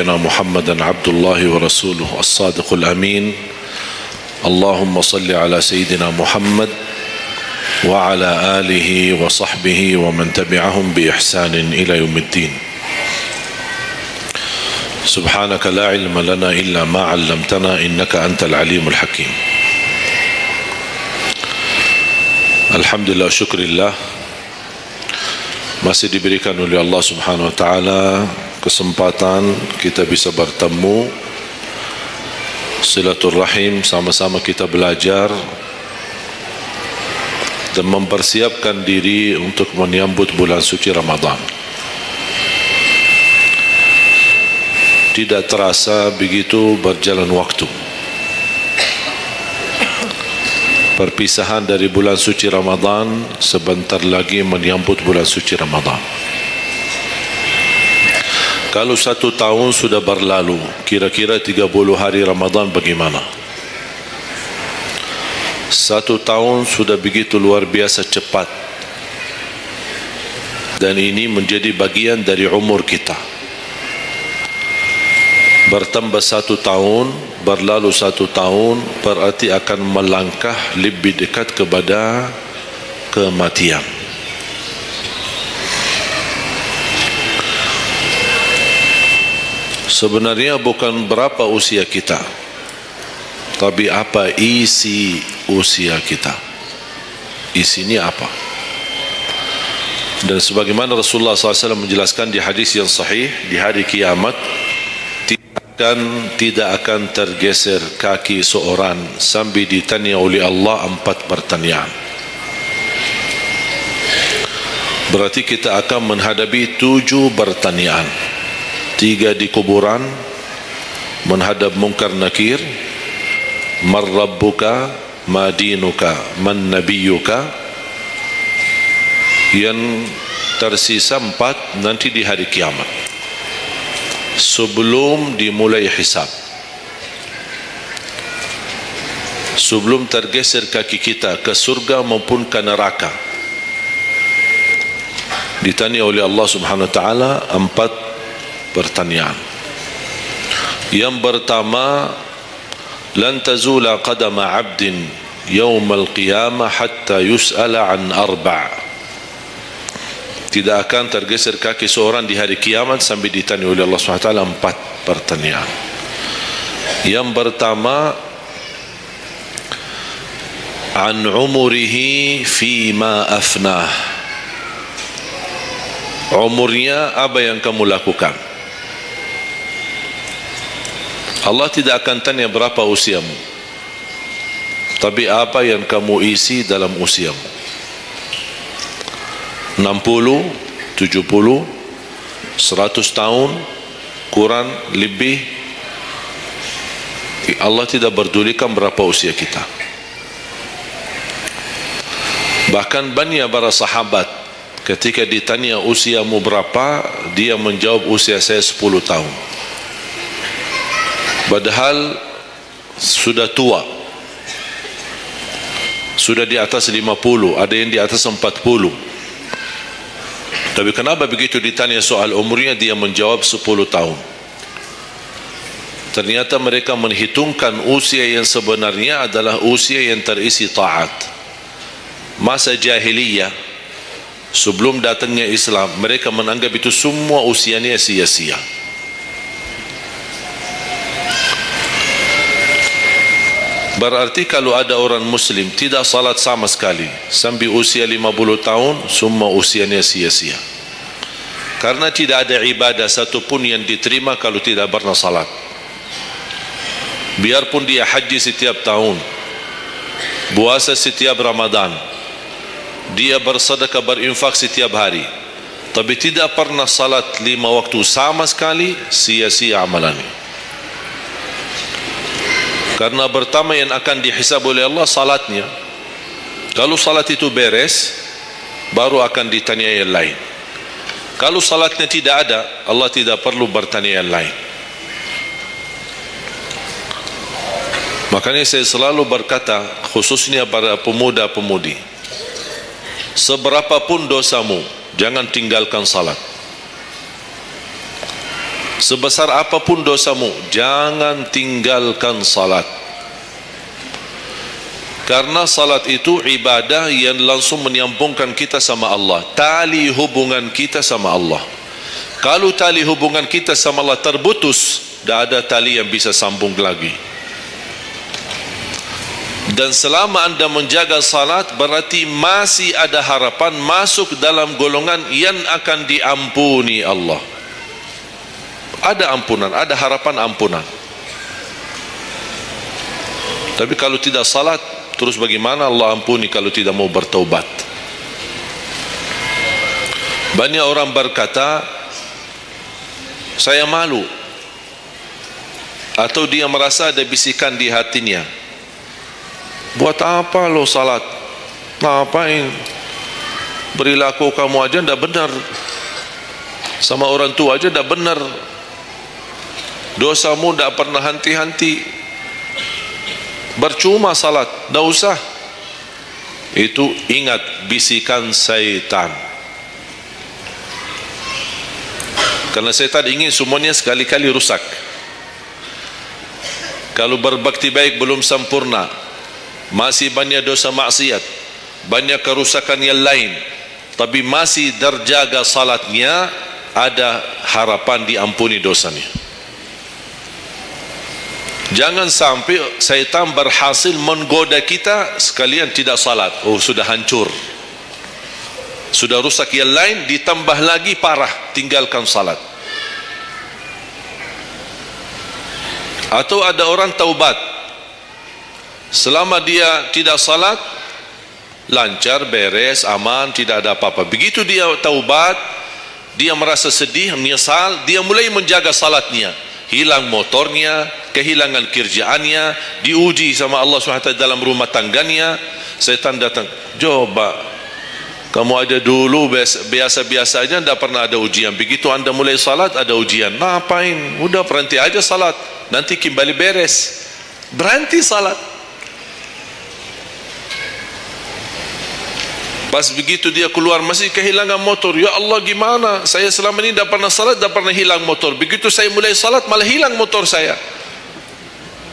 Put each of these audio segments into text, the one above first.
نبينا محمدا عبد الله ورسوله الصادق الأمين اللهم صل على سيدنا محمد وعلى آله وصحبه ومن تبعهم بإحسان إلى يوم الدين. سبحانك لا علم لنا إلا ما علمتنا إنك أنت العليم الحكيم. Alhamdulillah, syukurillah, masih diberikan oleh Allah Subhanahu wa taala kesempatan kita bisa bertemu, silaturahim, sama-sama kita belajar dan mempersiapkan diri untuk menyambut bulan suci Ramadan. Tidak terasa begitu berjalan waktu. Perpisahan dari bulan suci Ramadan, sebentar lagi menyambut bulan suci Ramadan. Kalau 1 tahun sudah berlalu, kira-kira 30 hari Ramadan bagaimana? 1 tahun sudah begitu luar biasa cepat. Dan ini menjadi bagian dari umur kita. Bertambah 1 tahun, berlalu 1 tahun, berarti akan melangkah lebih dekat kepada kematian. Sebenarnya bukan berapa usia kita, tapi apa isi usia kita. Isinya apa? Dan sebagaimana Rasulullah SAW menjelaskan di hadis yang sahih, di hari kiamat tidak akan tergeser kaki seorang sambil ditanya oleh Allah 4 pertanyaan. Berarti kita akan menghadapi 7 pertanyaan. 3 di kuburan, menghadap munkar nakir, man rabbuka, ma dinuka, man nabiyuka. Yang tersisa 4 nanti di hari kiamat, sebelum dimulai hisab, sebelum tergeser kaki kita ke surga maupun ke neraka, ditanya oleh Allah Subhanahu wa taala 4 pertanyaan. Yang pertama, lan tazula qadama 'abdin yaumal qiyamah hatta yus'ala an 4. Tidak akan tergeser kaki seorang di hari kiamat sampai ditanya oleh Allah SWT 4 pertanyaan. Yang pertama, an umurihi fima afnah. Umurnya apa yang kamu lakukan. Allah tidak akan tanya berapa usiamu, tapi apa yang kamu isi dalam usiamu. 60, 70, 100 tahun, kurang, lebih, Allah tidak berdulikan berapa usia kita. Bahkan banyak para sahabat ketika ditanya usiamu berapa, dia menjawab usia saya 10 tahun. Padahal sudah tua, sudah di atas 50, ada yang di atas 40. Tapi kenapa begitu ditanya soal umurnya dia menjawab 10 tahun? Ternyata mereka menghitungkan usia yang sebenarnya adalah usia yang terisi taat. Masa jahiliyah, sebelum datangnya Islam, mereka menganggap itu semua usianya sia-sia. Berarti kalau ada orang muslim tidak salat sama sekali sampai usia 50 tahun, semua usianya sia-sia. Karena tidak ada ibadah satupun yang diterima kalau tidak pernah salat. Biarpun dia haji setiap tahun, puasa setiap Ramadan, dia bersedekah, berinfak setiap hari, tapi tidak pernah salat 5 waktu sama sekali, sia-sia amalannya. Karena pertama yang akan dihisab oleh Allah salatnya. Kalau salat itu beres, baru akan ditanya yang lain. Kalau salatnya tidak ada, Allah tidak perlu bertanya yang lain. Makanya saya selalu berkata, khususnya para pemuda-pemudi, seberapapun dosamu, jangan tinggalkan salat. sebesar apapun dosamu, jangan tinggalkan salat. Karena salat itu ibadah yang langsung menyambungkan kita sama Allah, tali hubungan kita sama Allah. Kalau tali hubungan kita sama Allah terputus, tidak ada tali yang bisa sambung lagi. Dan selama anda menjaga salat, berarti masih ada harapan masuk dalam golongan yang akan diampuni Allah. Ada ampunan, ada harapan ampunan. Tapi kalau tidak salat, terus bagaimana Allah ampuni kalau tidak mau bertaubat? Banyak orang berkata, saya malu, atau dia merasa ada bisikan di hatinya, buat apa lo salat? Ngapain? Perilaku kamu aja tidak benar, sama orang tua aja tidak benar, dosamu tidak pernah henti-henti, percuma salat, tidak usah. Itu ingat bisikan syaitan. Karena syaitan ingin semuanya sekali-kali rusak. Kalau berbakti baik belum sempurna, masih banyak dosa maksiat, banyak kerusakan yang lain, tapi masih terjaga salatnya, ada harapan diampuni dosanya. Jangan sampai syaitan berhasil menggoda kita sekalian tidak salat. Oh, sudah hancur, sudah rusak yang lain, ditambah lagi parah, tinggalkan salat. Atau ada orang taubat, selama dia tidak salat, lancar, beres, aman, tidak ada apa-apa. Begitu dia taubat, dia merasa sedih, menyesal, dia mulai menjaga salatnya. Hilang motornya, kehilangan kerjaannya, diuji sama Allah SWT dalam rumah tangganya. Setan datang, coba kamu aja dulu biasa-biasa aja, tidak pernah ada ujian. Begitu anda mulai salat, ada ujian. Ngapain? Udah berhenti aja salat, nanti kembali beres. Berhenti salat. Pas begitu dia keluar masih kehilangan motor. Ya Allah, gimana? Saya selama ini tidak pernah salat, tidak pernah hilang motor. Begitu saya mulai salat, malah hilang motor saya.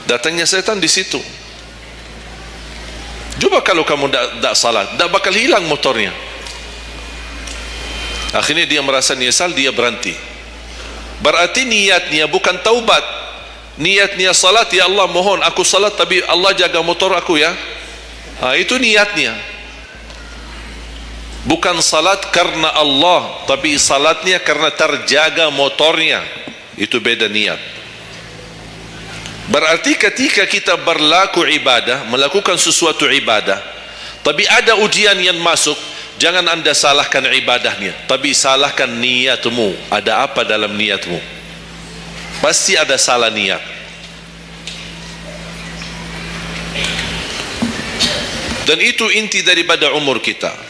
Datangnya setan di situ. Coba kalau kamu tidak salat, tidak bakal hilang motornya. Akhirnya dia merasa nyesal, dia berhenti. Berarti niatnya bukan taubat, niatnya salat. Ya Allah, mohon aku salat, tapi Allah jaga motor aku ya. Itu niatnya. Bukan salat karena Allah, tapi salatnya karena terjaga motornya. Itu beda niat. Berarti ketika kita berlaku ibadah, melakukan sesuatu ibadah, tapi ada ujian yang masuk, jangan anda salahkan ibadahnya, tapi salahkan niatmu. Ada apa dalam niatmu? Pasti ada salah niat. Dan itu inti daripada umur kita.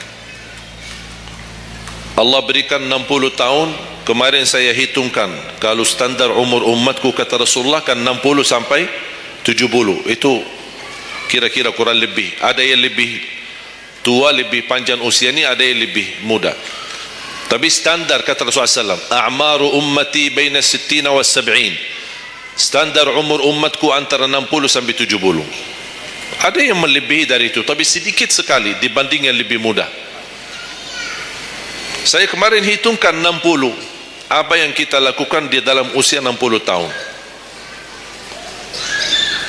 Allah berikan 60 tahun. Kemarin saya hitungkan, kalau standar umur umatku kata Rasulullah kan 60 sampai 70. Itu kira-kira kurang lebih. Ada yang lebih tua, lebih panjang usianya, ada yang lebih muda. Tapi standar kata Rasulullah SAW, a'maru ummati baina 60 wa 70. Standar umur umatku antara 60 sampai 70. Ada yang melebihi dari itu, tapi sedikit sekali dibanding yang lebih muda. Saya kemarin hitungkan 60. Apa yang kita lakukan di dalam usia 60 tahun.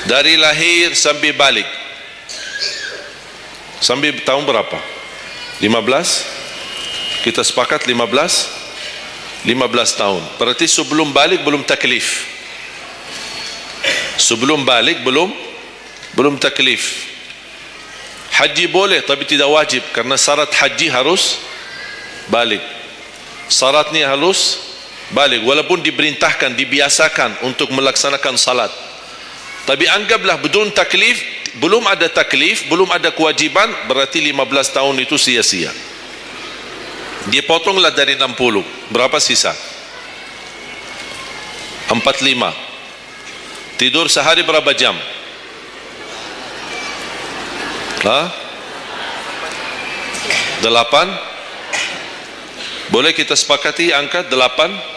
Dari lahir sampai balik. Sampai tahun berapa? 15? Kita sepakat 15? 15 tahun. Berarti sebelum balik belum taklif. Sebelum balik belum taklif. Haji boleh tapi tidak wajib, karena syarat haji harus balik. Syaratnya harus balik, walaupun diperintahkan, dibiasakan untuk melaksanakan salat. Tapi anggaplah bedun taklif, belum ada taklif, belum ada kewajiban, berarti 15 tahun itu sia-sia. Dipotonglah dari 60, berapa sisa? 45. Tidur sehari berapa jam? 8. Boleh kita sepakati angka 8?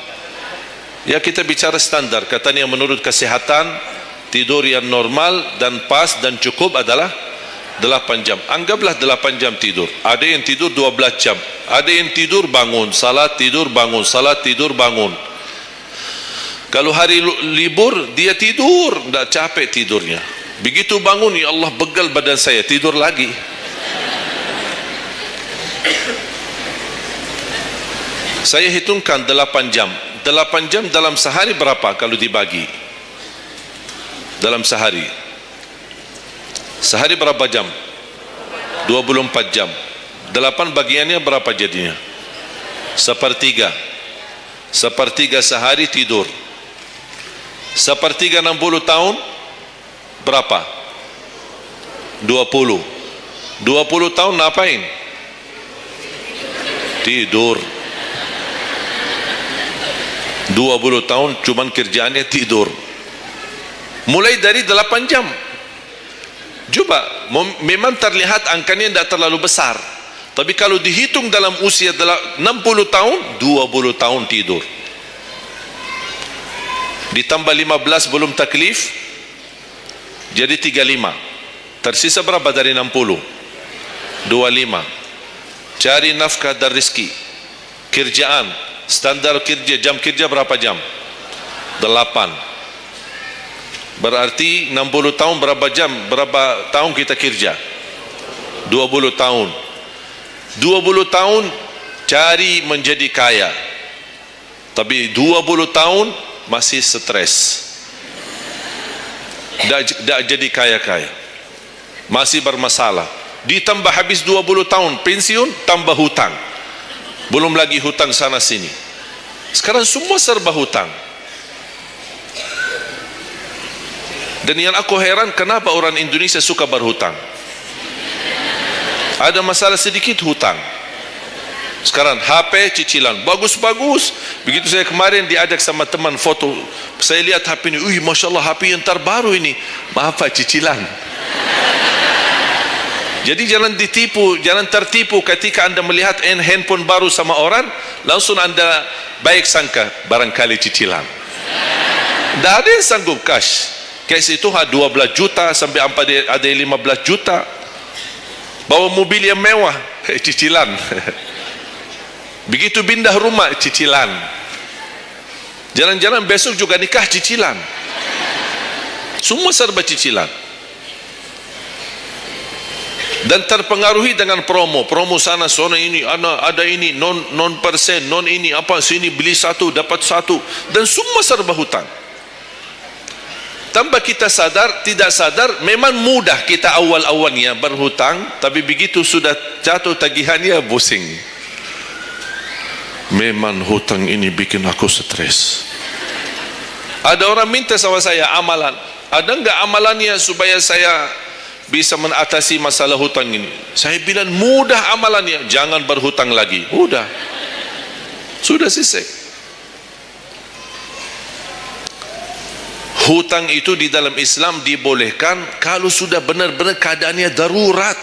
Ya, kita bicara standar. Katanya menurut kesehatan, tidur yang normal dan pas dan cukup adalah 8 jam. Anggaplah 8 jam tidur. Ada yang tidur 12 jam. Ada yang tidur bangun, salat tidur bangun, salat tidur bangun. Kalau hari libur dia tidur, tidak capek tidurnya. Begitu bangun, ya Allah begal badan saya, tidur lagi. Saya hitungkan 8 jam. 8 jam dalam sehari berapa kalau dibagi? Dalam sehari. Sehari berapa jam? 24 jam. 8 bagiannya berapa jadinya? Sepertiga. Sepertiga sehari tidur. Sepertiga 60 tahun berapa? 20. 20 tahun ngapain? Tidur. 20 tahun cuman kerjaannya tidur. Mulai dari 8 jam. Coba, memang terlihat angkanya tidak terlalu besar. Tapi kalau dihitung dalam usia 60 tahun, 20 tahun tidur. Ditambah 15 belum taklif, jadi 35. Tersisa berapa dari 60? 25. Cari nafkah dan rezeki. Kerjaan, standar kerja, jam kerja berapa jam? 8. Berarti 60 tahun berapa jam? Berapa tahun kita kerja? 20 tahun. 20 tahun cari menjadi kaya. Tapi 20 tahun masih stres. Tak jadi kaya-kaya. Masih bermasalah. Ditambah habis 20 tahun pensiun, tambah hutang. Belum lagi hutang sana sini. Sekarang semua serba hutang. Dan yang aku heran, kenapa orang Indonesia suka berhutang? Ada masalah sedikit hutang. Sekarang HP cicilan bagus-bagus. Begitu saya kemarin diajak sama teman foto, saya lihat HP ini, Masya Allah HP yang terbaru ini. Maaf Pak, cicilan. Jadi jangan ditipu, jangan tertipu ketika anda melihat handphone baru sama orang, langsung anda baik sangka barangkali cicilan. Tidak ada yang sanggup cash. Cash itu 12 juta sampai ada 15 juta. Bawa mobil yang mewah, cicilan. Begitu pindah rumah, cicilan. Jalan-jalan besok juga nikah, cicilan. Semua serba cicilan. Dan terpengaruhi dengan promo sana ini, ada ini non persen, non ini apa, sini beli satu dapat satu, dan semua serba hutang. Tanpa kita sadar, tidak sadar, memang mudah kita awal-awalnya berhutang, tapi begitu sudah jatuh tagihannya pusing. Memang hutang ini bikin aku stres. Ada orang minta sama saya amalan. Ada enggak amalannya supaya saya bisa mengatasi masalah hutang ini? Saya bilang mudah amalannya, jangan berhutang lagi. Udah, sudah selesai. Hutang itu di dalam Islam dibolehkan kalau sudah benar-benar keadaannya darurat,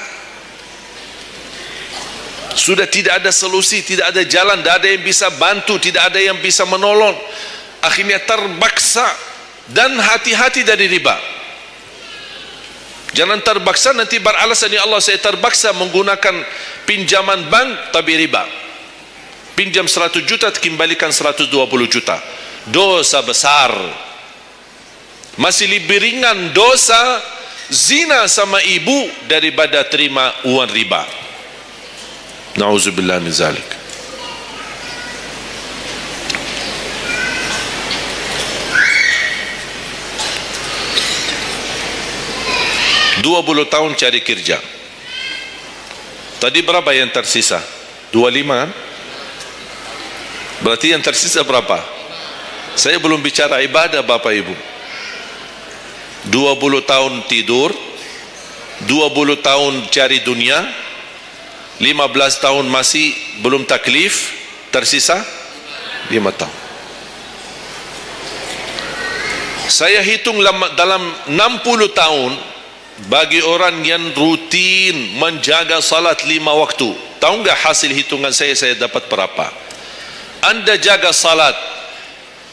sudah tidak ada solusi, tidak ada jalan, tidak ada yang bisa bantu, tidak ada yang bisa menolong, akhirnya terpaksa. Dan hati-hati dari riba. Jangan terpaksa nanti beralasan, ya Allah saya terpaksa menggunakan pinjaman bank tapi riba. Pinjam 100 juta kembalikan 120 juta. Dosa besar. Masih lebih ringan dosa zina sama ibu daripada terima uang riba. Na'udzubillah min zalik. Dua 20 tahun cari kerja. Tadi berapa yang tersisa? 25 kan? Berarti yang tersisa berapa? Saya belum bicara ibadah Bapak Ibu. 20 tahun tidur, 20 tahun cari dunia, 15 tahun masih belum taklif, tersisa 5 tahun. Saya hitung dalam 60 tahun, bagi orang yang rutin menjaga salat 5 waktu, tahu enggak hasil hitungan saya dapat berapa? Anda jaga salat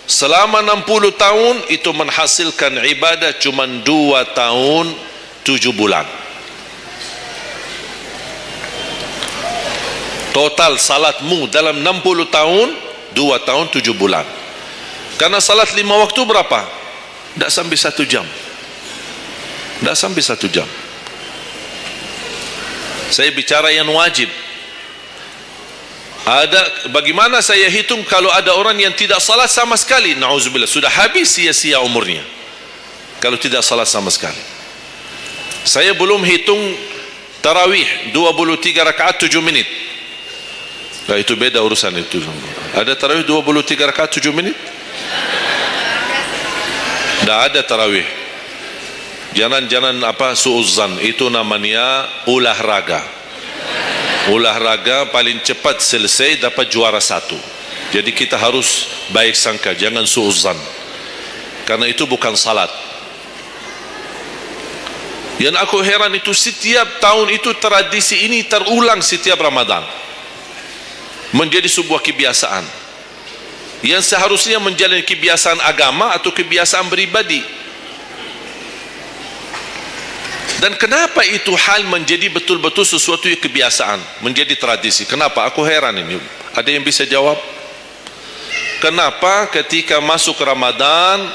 Selama 60 tahun itu menghasilkan ibadah cuma 2 tahun 7 bulan. Total salatmu dalam 60 tahun 2 tahun 7 bulan. Karena salat 5 waktu berapa? Tak sampai 1 jam. Tak sampai 1 jam. Saya bicara yang wajib. Ada, bagaimana saya hitung kalau ada orang yang tidak salat sama sekali? Na'udzubillah, sudah habis sia-sia umurnya kalau tidak salat sama sekali. Saya belum hitung tarawih 23 rakaat 7 menit. Nah, itu beda urusan itu. Ada tarawih 23 rakaat 7 menit? Tak ada tarawih. Jangan apa suuzan, itu namanya olahraga. Olahraga paling cepat selesai dapat juara 1. Jadi kita harus baik sangka, jangan suuzan, karena itu bukan salat. Yang aku heran itu setiap tahun itu tradisi ini terulang setiap Ramadan, menjadi sebuah kebiasaan yang seharusnya menjalani kebiasaan agama atau kebiasaan beribadi. Dan kenapa itu hal menjadi betul-betul sesuatu yang kebiasaan, menjadi tradisi? Kenapa? Aku heran ini. Ada yang bisa jawab? Kenapa ketika masuk Ramadan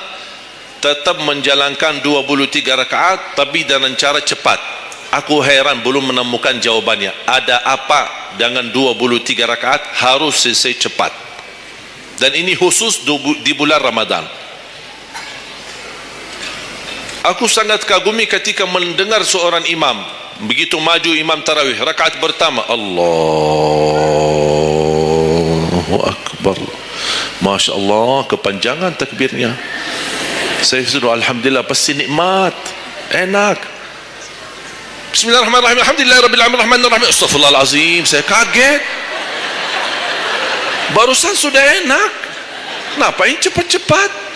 tetap menjalankan 23 rakaat tapi dengan cara cepat? Aku heran belum menemukan jawabannya. Ada apa dengan 23 rakaat harus selesai cepat? Dan ini khusus di bulan Ramadan. Aku sangat kagumi ketika mendengar seorang imam begitu maju imam tarawih rakaat pertama, Allahu Akbar, Masya Allah, kepanjangan takbirnya. Saya sudah alhamdulillah, pasti nikmat, enak. Bismillahirrahmanirrahim, alhamdulillahirabbil alamin, arrahmanirrahim. Astaghfirullahalazim, saya kaget. Barusan sudah enak, ngapain cepat-cepat?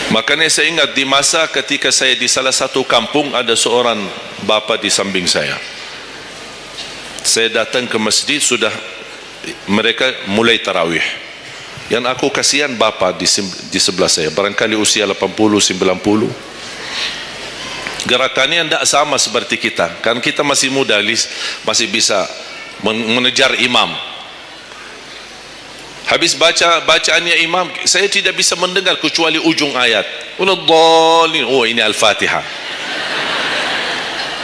Makanya saya ingat di masa ketika saya di salah satu kampung, ada seorang bapa di samping saya. Saya datang ke masjid, sudah mereka mulai tarawih. Yang aku kasihan bapa di sebelah saya, barangkali usia 80-90. Gerakannya tidak sama seperti kita. Kan kita masih muda, masih bisa mengejar imam. Habis bacaannya imam, saya tidak bisa mendengar kecuali ujung ayat. Oh, ini Al-Fatihah.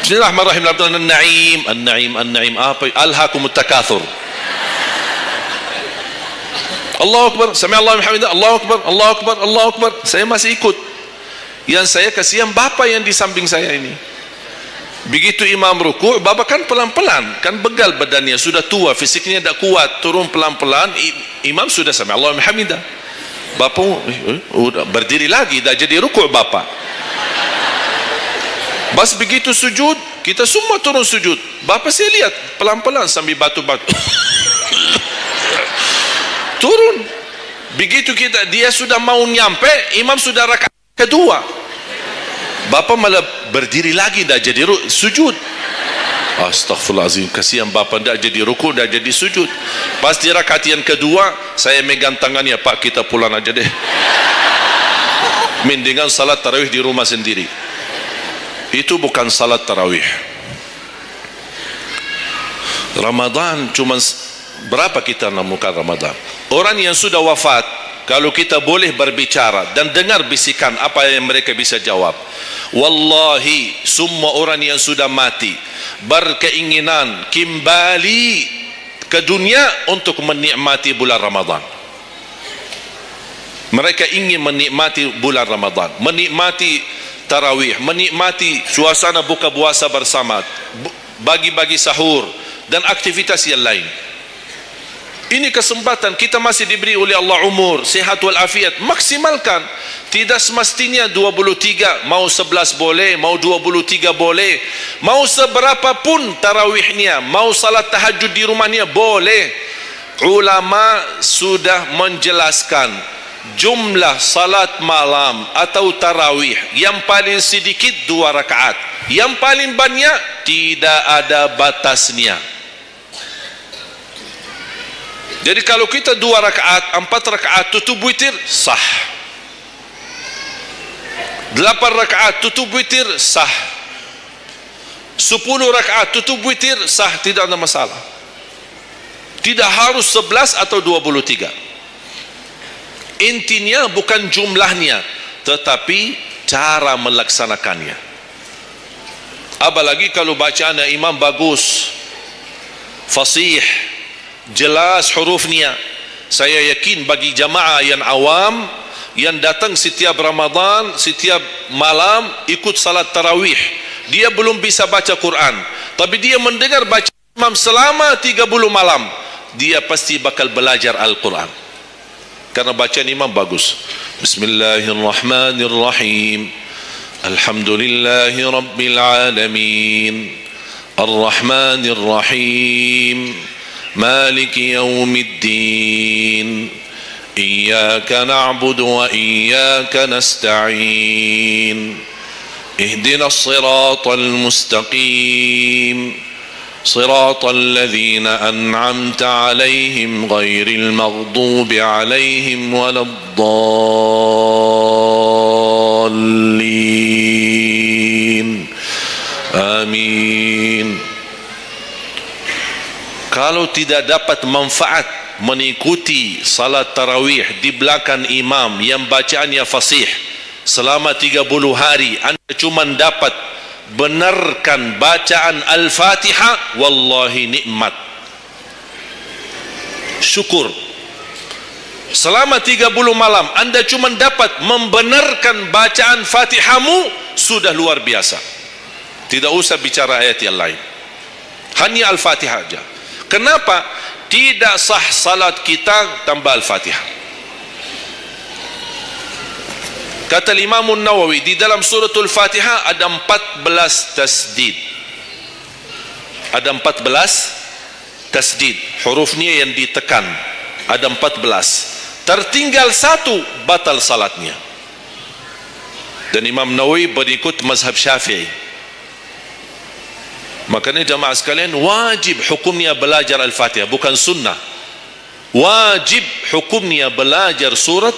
Bismillahirrahmanirrahim. An-Na'im. Apa? Alhaakumut takatsur. Allahu Akbar. Sami'allahu liman hamidah. Allahu Akbar. Allahu Akbar. Allahu Akbar. Saya masih ikut. Yang saya kasihan bapa yang di samping saya ini. Begitu imam ruku', bapa kan pelan-pelan, kan begal badannya, sudah tua, fisiknya tak kuat, turun pelan-pelan. Imam sudah sami'allahu liman hamidah. Bapa berdiri lagi, dah jadi ruku' bapa. Bas begitu sujud, kita semua turun sujud. Bapa saya lihat pelan-pelan sambil batu-batu. Turun. Begitu dia sudah mau nyampe, imam sudah rakaat kedua. Bapa malah berdiri lagi, dah jadi sujud. Astaghfirullahaladzim, kasihan bapa, dah jadi ruku, dah jadi sujud. Pas di rakaat yang kedua, saya megang tangannya, Pak, kita pulang aja deh. Mendingan salat tarawih di rumah sendiri. Itu bukan salat tarawih. Ramadan cuma berapa kita menemukan Ramadan? Orang yang sudah wafat, kalau kita boleh berbicara dan dengar bisikan, apa yang mereka bisa jawab? Wallahi, semua orang yang sudah mati berkeinginan kembali ke dunia untuk menikmati bulan Ramadan. Mereka ingin menikmati bulan Ramadan, menikmati tarawih, menikmati suasana buka puasa bersama, bagi-bagi sahur dan aktivitas yang lain. Ini kesempatan, kita masih diberi oleh Allah umur, sehat wal afiat, maksimalkan. Tidak semestinya 23, mau 11 boleh, mau 23 boleh, mau seberapa pun tarawihnya, mau salat tahajud di rumahnya boleh. Ulama sudah menjelaskan jumlah salat malam atau tarawih yang paling sedikit 2 rakaat, yang paling banyak tidak ada batasnya. Jadi kalau kita 2 rakaat, 4 rakaat tutup witir, sah. 8 rakaat tutup witir, sah. 10 rakaat tutup witir, sah, tidak ada masalah. Tidak harus 11 atau 23. Intinya bukan jumlahnya, tetapi cara melaksanakannya. Apalagi kalau bacaan imam bagus, fasih, jelas hurufnya. Saya yakin bagi jamaah yang awam, yang datang setiap Ramadan, setiap malam ikut salat tarawih, dia belum bisa baca Quran, tapi dia mendengar baca imam selama 30 malam, dia pasti bakal belajar Al-Quran karena bacaan imam bagus. Bismillahirrahmanirrahim. Alhamdulillahi Rabbil Alamin, Ar-Rahmanir Rahim, Maliki Yawmiddin, Iyyaka na'budu wa iyyaka nasta'in, Ihdinas siratal mustaqim, Siratal ladzina an'amta 'alaihim ghairil maghdubi 'alaihim waladdallin. Amin. Kalau tidak dapat manfaat mengikuti salat tarawih di belakang imam yang bacaannya fasih selama 30 hari, anda cuma dapat benarkan bacaan Al-Fatihah, wallahi nikmat, syukur. Selama 30 malam anda cuma dapat membenarkan bacaan Fatihahmu, sudah luar biasa. Tidak usah bicara ayat yang lain, hanya Al-Fatihah saja. Kenapa? Tidak sah salat kita tanpa Al-Fatihah. Kata Imam Nawawi, di dalam suratul Fatihah ada 14 tasdid. Ada 14 tasdid, hurufnya yang ditekan. Ada 14. Tertinggal 1, batal salatnya. Dan Imam Nawawi berikut mazhab Syafi'i. Makanya jamaah sekalian, wajib hukumnya belajar Al-Fatihah, bukan sunnah. Wajib hukumnya belajar surat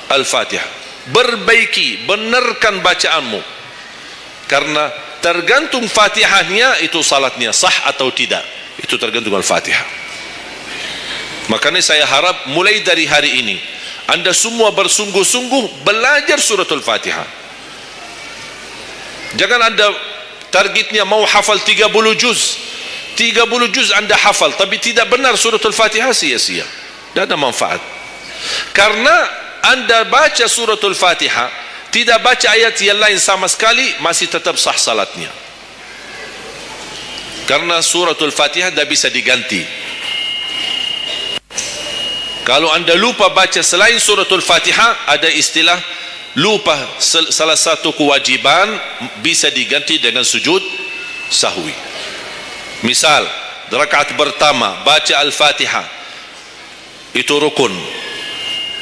Al-Fatihah. Perbaiki, benarkan bacaanmu, karena tergantung Fatihahnya itu salatnya sah atau tidak, itu tergantung Al-Fatihah. Makanya saya harap mulai dari hari ini anda semua bersungguh-sungguh belajar suratul Fatihah. Jangan anda targetnya mau hafal 30 juz anda hafal, tapi tidak benar suratul Fatihah, sia-sia, tidak ada manfaat. Karena anda baca suratul Fatihah, tidak baca ayat yang lain sama sekali, masih tetap sah salatnya. Karena suratul Fatihah tidak bisa diganti. Kalau anda lupa baca selain suratul Fatihah, ada istilah lupa salah satu kewajiban, bisa diganti dengan sujud sahwi. Misal, rakaat pertama baca Al-Fatihah, itu rukun.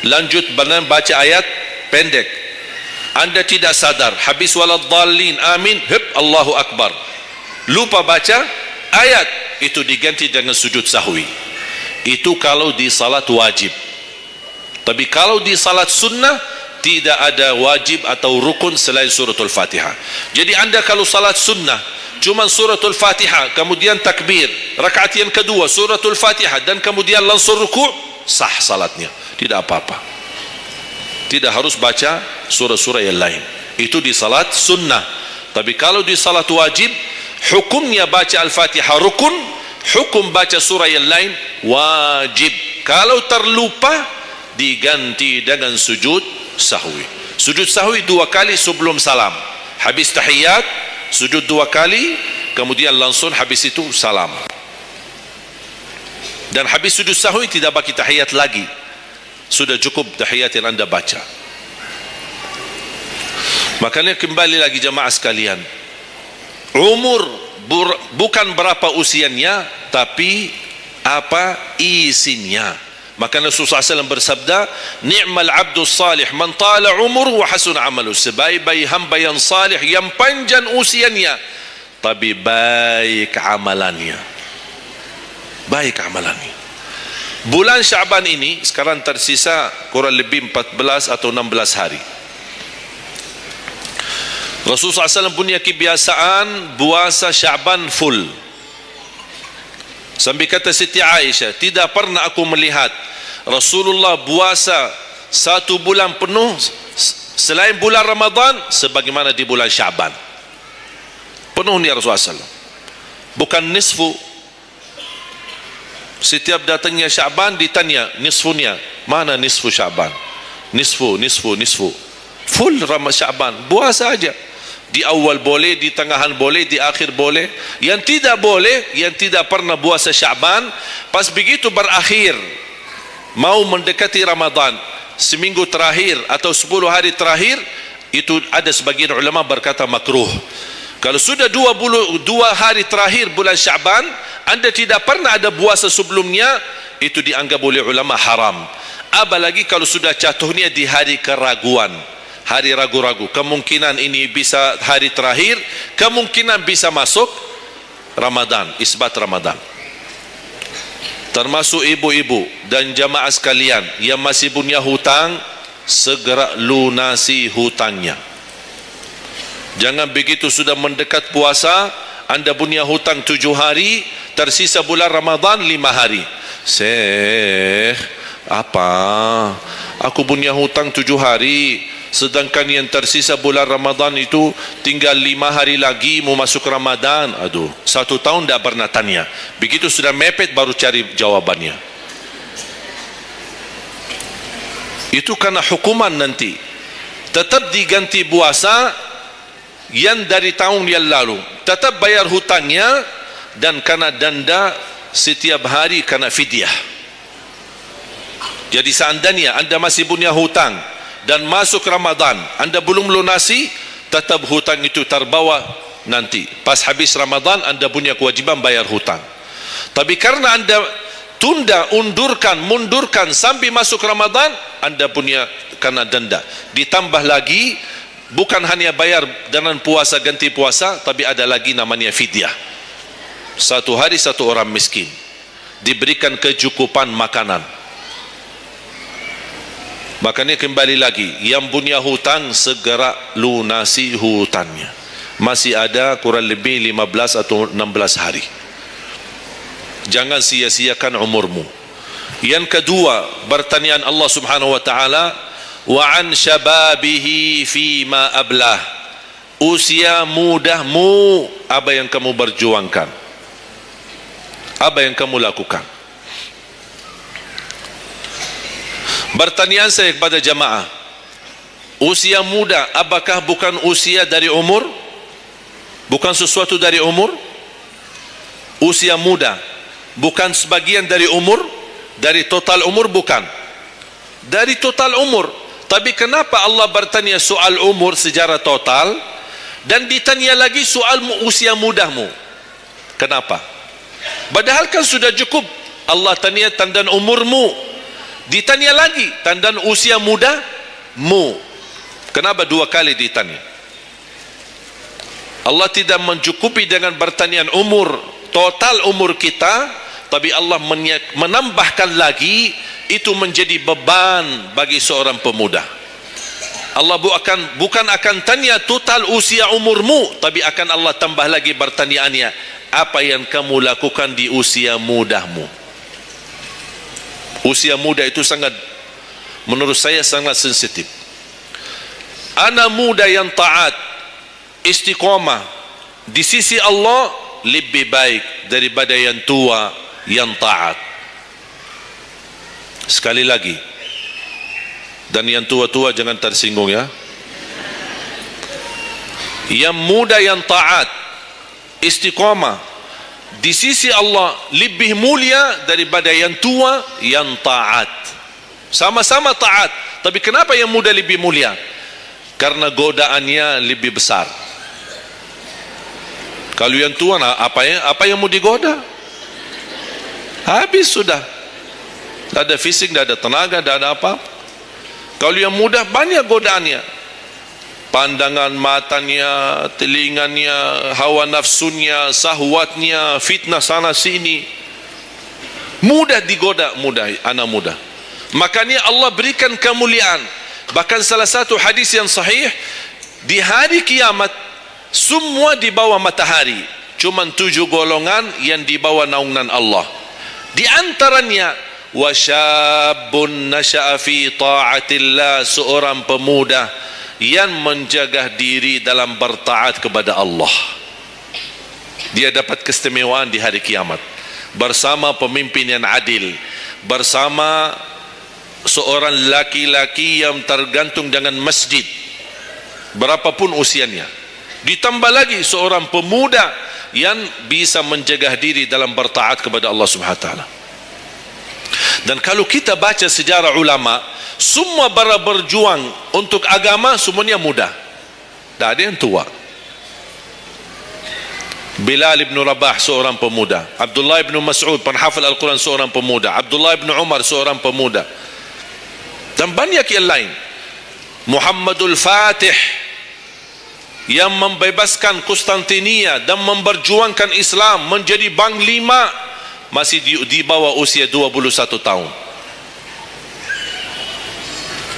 Lanjut baca ayat pendek, anda tidak sadar, habis waladdallin, amin, hep, Allahu Akbar, lupa baca ayat, itu diganti dengan sujud sahwi. Itu kalau di salat wajib. Tapi kalau di salat sunnah, tidak ada wajib atau rukun selain suratul Fatihah. Jadi anda kalau salat sunnah cuma suratul Fatihah, kemudian takbir, rakaat yang kedua suratul Fatihah, dan kemudian langsung ruku', sah salatnya, tidak apa-apa. Tidak harus baca surah-surah yang lain. Itu di salat sunnah. Tapi kalau di salat wajib, hukumnya baca Al-Fatihah rukun, hukum baca surah yang lain wajib. Kalau terlupa, diganti dengan sujud sahwi. Sujud sahwi 2 kali sebelum salam. Habis tahiyat, sujud 2 kali, kemudian langsung habis itu salam. Dan habis sujud sahwi tidak bagi tahiyat lagi, sudah cukup tahiyat yang anda baca. Makanya kembali lagi jamaah sekalian, umur bukan berapa usianya, tapi apa isinya. Makanya Rasulullah SAW bersabda, ni'mal abdus salih man tala umur wa hasun amalu. Sebaik-baik hamba yang salih, yang panjang usianya, tapi baik amalannya. Baik amalannya. Bulan Syaban ini sekarang tersisa kurang lebih 14 atau 16 hari. Rasulullah SAW punya kebiasaan puasa Syaban full. Sampai kata Siti Aisyah, tidak pernah aku melihat Rasulullah puasa satu bulan penuh selain bulan Ramadan sebagaimana di bulan Syaban. Penuh ni Rasulullah SAW, bukan nisfu. Setiap datangnya Syaban ditanya nisfunya, mana nisfu Syaban? Nisfu. Full Syaban, puasa aja. Di awal boleh, di tengahan boleh, di akhir boleh. Yang tidak boleh, yang tidak pernah puasa Syaban, pas begitu berakhir mau mendekati Ramadan, seminggu terakhir atau 10 hari terakhir, itu ada sebagian ulama berkata makruh. Kalau sudah 2 hari terakhir bulan Syaban, anda tidak pernah ada puasa sebelumnya, itu dianggap oleh ulama haram. Apalagi kalau sudah jatuhnya di hari keraguan, hari ragu-ragu, kemungkinan ini bisa hari terakhir, kemungkinan bisa masuk Ramadan, isbat Ramadan. Termasuk ibu-ibu dan jamaah sekalian yang masih punya hutang, segera lunasi hutangnya. Jangan begitu sudah mendekat puasa, anda punya hutang 7 hari, tersisa bulan Ramadan 5 hari. Syekh, apa? Aku punya hutang 7 hari, sedangkan yang tersisa bulan Ramadan itu tinggal 5 hari lagi mau masuk Ramadan. Aduh, 1 tahun tidak pernah tanya. Begitu sudah mepet baru cari jawabannya. Itu karena hukuman nanti. Tetap diganti puasa yang dari tahun yang lalu, tetap bayar hutangnya, dan kena denda setiap hari kena fidyah. Jadi seandainya anda masih punya hutang dan masuk Ramadan anda belum lunasi, tetap hutang itu terbawa nanti. Pas habis Ramadan anda punya kewajiban bayar hutang. Tapi karena anda tunda, mundurkan sampai masuk Ramadan, anda punya kena denda. Ditambah lagi, bukan hanya bayar dengan puasa ganti puasa, tapi ada lagi namanya fidyah. 1 hari 1 orang miskin diberikan kecukupan makanan. Makanya kembali lagi, yang punya hutang segera lunasi hutangnya. Masih ada kurang lebih 15 atau 16 hari. Jangan sia-siakan umurmu. Yang kedua, pertanyaan Allah Subhanahu wa taala, wa an syababihi fima ablah. Usia mudahmu, apa yang kamu berjuangkan? Apa yang kamu lakukan? Pertanyaan saya kepada jamaah, usia muda apakah bukan usia dari umur? Bukan sesuatu dari umur? Usia muda bukan sebagian dari umur? Dari total umur? Bukan dari total umur. Tapi kenapa Allah bertanya soal umur secara total dan ditanya lagi soal usia mudahmu? Kenapa? Padahal kan sudah cukup Allah tanya tanda umurmu, ditanya lagi tanda usia mudamu. Kenapa 2 kali ditanya? Allah tidak mencukupi dengan pertanyaan umur, total umur kita, tapi Allah menambahkan lagi, itu menjadi beban bagi seorang pemuda. Allah bukan akan tanya total usia umurmu, tapi akan Allah tambah lagi pertanyaannya, apa yang kamu lakukan di usia mudahmu? Usia muda itu sangat, menurut saya sangat sensitif. Anak muda yang taat, istiqomah di sisi Allah lebih baik daripada yang tua yang taat. Sekali lagi, dan yang tua-tua jangan tersinggung ya. Yang muda yang taat, istiqamah di sisi Allah lebih mulia daripada yang tua yang taat. Sama-sama taat, tapi kenapa yang muda lebih mulia? Karena godaannya lebih besar. Kalau yang tua, nah, apa yang mau digoda? Habis sudah. Tak ada fisik, tak ada tenaga, tak ada apa. Kalau yang muda banyak godaannya. Pandangan matanya, telinganya, hawa nafsunya, sahwatnya, fitnah sana sini. Mudah digoda, anak muda. Makanya Allah berikan kemuliaan. Bahkan salah satu hadis yang sahih, di hari kiamat semua di bawah matahari, cuma 7 golongan yang di bawah naungan Allah. Di antaranya wasyabun nasya'a fi ta'atillah, seorang pemuda yang menjaga diri dalam bertaat kepada Allah. Dia dapat keistimewaan di hari kiamat bersama pemimpin yang adil, bersama seorang laki-laki yang tergantung dengan masjid berapapun usianya, ditambah lagi seorang pemuda yang bisa menjaga diri dalam bertaat kepada Allah Subhanahu wa taala. Dan kalau kita baca sejarah ulama, semua para berjuang untuk agama semuanya muda, tak ada yang tua. Bilal bin Rabah seorang pemuda, Abdullah bin Mas'ud penghafal Al-Quran seorang pemuda, Abdullah bin Umar seorang pemuda, dan banyak yang lain. Muhammadul Fatih yang membebaskan Konstantinia dan memperjuangkan Islam menjadi panglima, masih di bawah usia 21 tahun.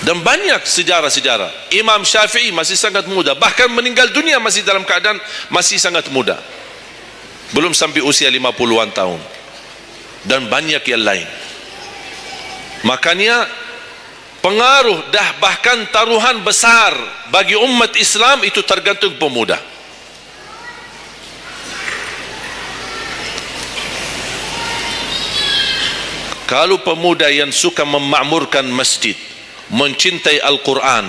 Dan banyak sejarah-sejarah. Imam Syafi'i masih sangat muda, bahkan meninggal dunia masih dalam keadaan masih sangat muda, belum sampai usia 50-an tahun. Dan banyak yang lain. Makanya pengaruh bahkan taruhan besar bagi umat Islam itu tergantung pemuda. Kalau pemuda yang suka memakmurkan masjid, mencintai Al-Quran,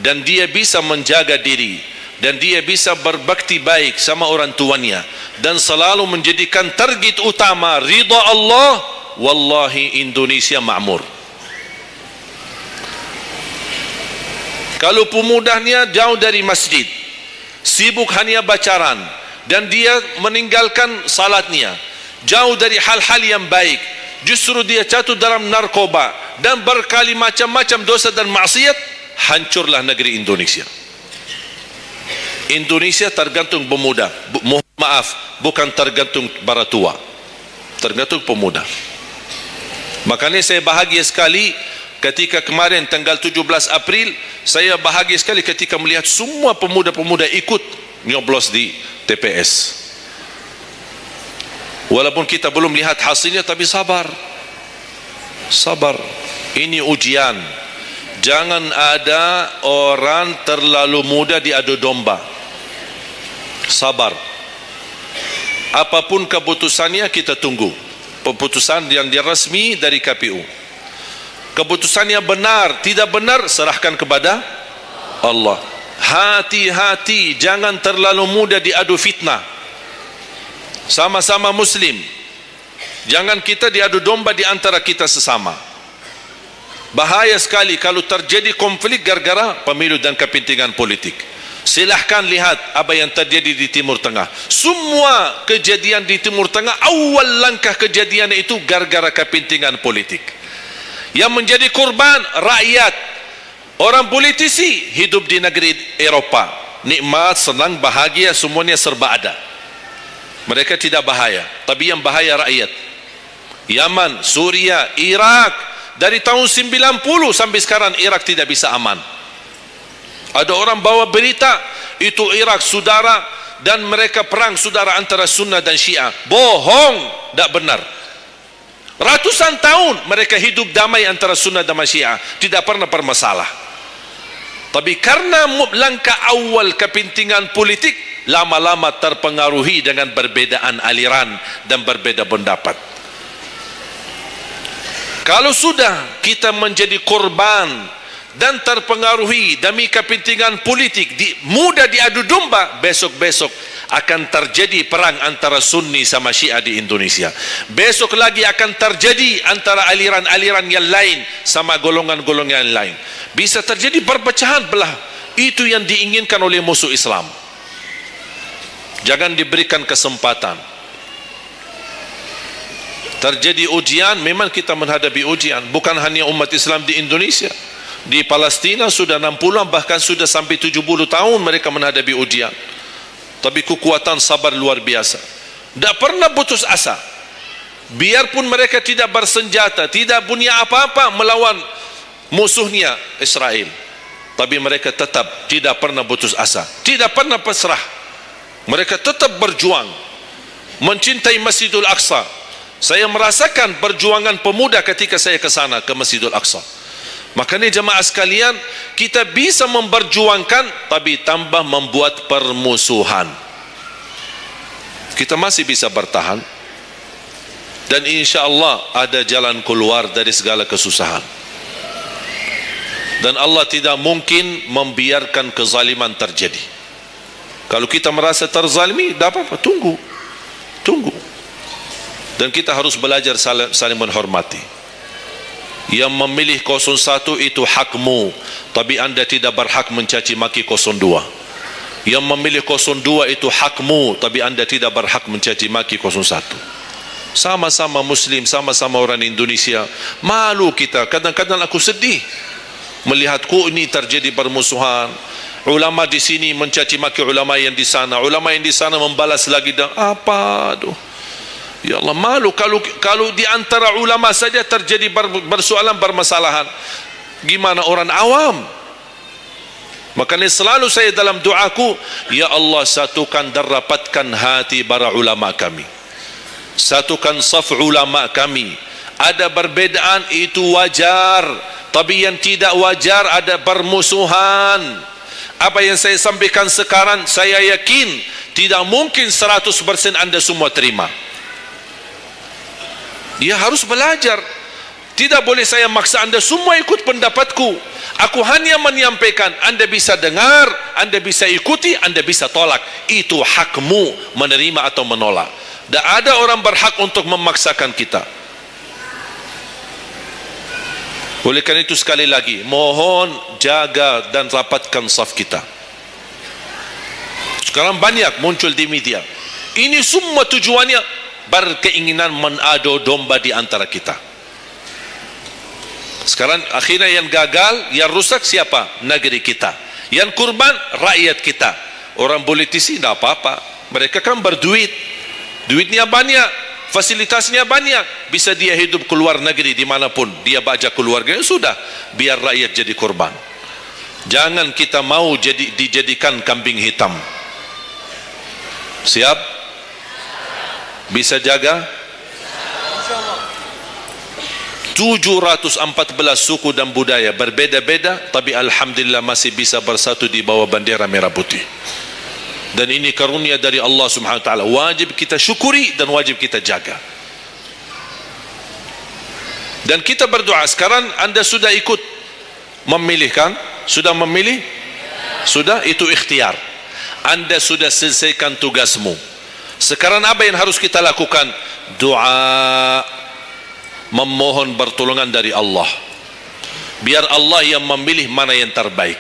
dan dia bisa menjaga diri, dan dia bisa berbakti baik sama orang tuanya, dan selalu menjadikan target utama ridha Allah, wallahi Indonesia makmur. Kalau pemudanya jauh dari masjid, sibuk hanya bacaran, dan dia meninggalkan salatnya, jauh dari hal-hal yang baik, justru dia jatuh dalam narkoba dan berkali macam-macam dosa dan maksiat, hancurlah negeri Indonesia. Indonesia tergantung pemuda. Maaf, bukan tergantung para tua, tergantung pemuda. Makanya saya bahagia sekali ketika kemarin tanggal 17 April, saya bahagia sekali ketika melihat semua pemuda-pemuda ikut nyoblos di TPS. Walaupun kita belum lihat hasilnya, tapi sabar. Sabar. Ini ujian. Jangan ada orang terlalu muda diadu domba. Sabar. Apapun keputusannya kita tunggu. Keputusan yang resmi dari KPU. Keputusannya benar, tidak benar, serahkan kepada Allah. Hati-hati, jangan terlalu muda diadu fitnah. Sama-sama Muslim, jangan kita diadu domba di antara kita sesama. Bahaya sekali kalau terjadi konflik gara-gara pemilu dan kepentingan politik. Silahkan lihat apa yang terjadi di Timur Tengah. Semua kejadian di Timur Tengah, awal langkah kejadian itu gara-gara kepentingan politik. Yang menjadi korban rakyat. Orang politisi hidup di negeri Eropa, nikmat, senang, bahagia, semuanya serba ada. Mereka tidak bahaya, tapi yang bahaya rakyat. Yaman, Suria, Irak, dari tahun 90 sampai sekarang Irak tidak bisa aman. Ada orang bawa berita itu Irak saudara, dan mereka perang saudara antara Sunnah dan Syiah. Bohong, tidak benar. Ratusan tahun mereka hidup damai antara Sunnah dan Syiah, tidak pernah bermasalah. Tapi karena langkah awal kepentingan politik, lama-lama terpengaruhi dengan perbedaan aliran dan berbeda pendapat. Kalau sudah kita menjadi korban dan terpengaruhi demi kepentingan politik, mudah diadu domba, besok-besok akan terjadi perang antara Sunni sama Syiah di Indonesia. Besok lagi akan terjadi antara aliran-aliran yang lain sama golongan-golongan yang lain. Bisa terjadi perpecahan belah. Itu yang diinginkan oleh musuh Islam. Jangan diberikan kesempatan. Terjadi ujian, memang kita menghadapi ujian. Bukan hanya umat Islam di Indonesia. Di Palestina sudah 60, bahkan sudah sampai 70 tahun mereka menghadapi ujian. Tapi kekuatan sabar luar biasa. Tidak pernah putus asa. biarpun mereka tidak bersenjata, tidak punya apa-apa melawan musuhnya Israel, tapi mereka tetap tidak pernah putus asa, tidak pernah pasrah. Mereka tetap berjuang mencintai Masjidul Aqsa. Saya merasakan perjuangan pemuda ketika saya ke sana, ke Masjidul Aqsa. Makanya jemaah sekalian, kita bisa memperjuangkan tapi tambah membuat permusuhan, kita masih bisa bertahan, dan insya Allah ada jalan keluar dari segala kesusahan. Dan Allah tidak mungkin membiarkan kezaliman terjadi. Kalau kita merasa terzalimi, tidak apa-apa, tunggu. Dan kita harus belajar saling menghormati. Yang memilih 01 itu hakmu, tapi anda tidak berhak mencaci maki 02. Yang memilih 02 itu hakmu, tapi anda tidak berhak mencaci maki 01. Sama-sama Muslim, sama-sama orang Indonesia. Malu kita, kadang-kadang aku sedih melihatku ini terjadi permusuhan. Ulama di sini mencaci maki ulama yang di sana, ulama yang di sana membalas lagi, dan apa aduh. Ya Allah, malu kalau di antara ulama saja terjadi persoalan, permasalahan, gimana orang awam? Makanya selalu saya dalam doaku, ya Allah, satukan dan rapatkan hati para ulama kami, satukan saf ulama kami. Ada perbedaan itu wajar, tapi yang tidak wajar ada permusuhan. Apa yang saya sampaikan sekarang, saya yakin tidak mungkin 100% anda semua terima. Dia harus belajar. Tidak boleh saya maksa anda semua ikut pendapatku. Aku hanya menyampaikan, anda bisa dengar, anda bisa ikuti, anda bisa tolak. Itu hakmu menerima atau menolak. Dan ada orang berhak untuk memaksakan kita. Oleh karena itu sekali lagi, mohon jaga dan rapatkan saf kita. Sekarang banyak muncul di media. Ini semua tujuannya berkeinginan menadu domba di antara kita. Sekarang akhirnya yang gagal, yang rusak siapa? Negeri kita. Yang kurban rakyat kita. Orang politisi tidak apa-apa, mereka kan berduit, duitnya banyak, fasilitasnya banyak, bisa dia hidup keluar negeri dimanapun, dia baca keluarganya, sudah, biar rakyat jadi korban. Jangan kita mau dijadikan kambing hitam. Siap? Bisa jaga? 714 suku dan budaya berbeda-beda, tapi alhamdulillah masih bisa bersatu di bawah bendera merah putih. Dan ini karunia dari Allah Subhanahu wa taala, wajib kita syukuri dan wajib kita jaga. Dan kita berdoa. Sekarang anda sudah ikut memilih kan? Sudah memilih? Sudah, itu ikhtiar. Anda sudah selesaikan tugasmu. Sekarang apa yang harus kita lakukan? Doa, memohon pertolongan dari Allah. Biar Allah yang memilih mana yang terbaik.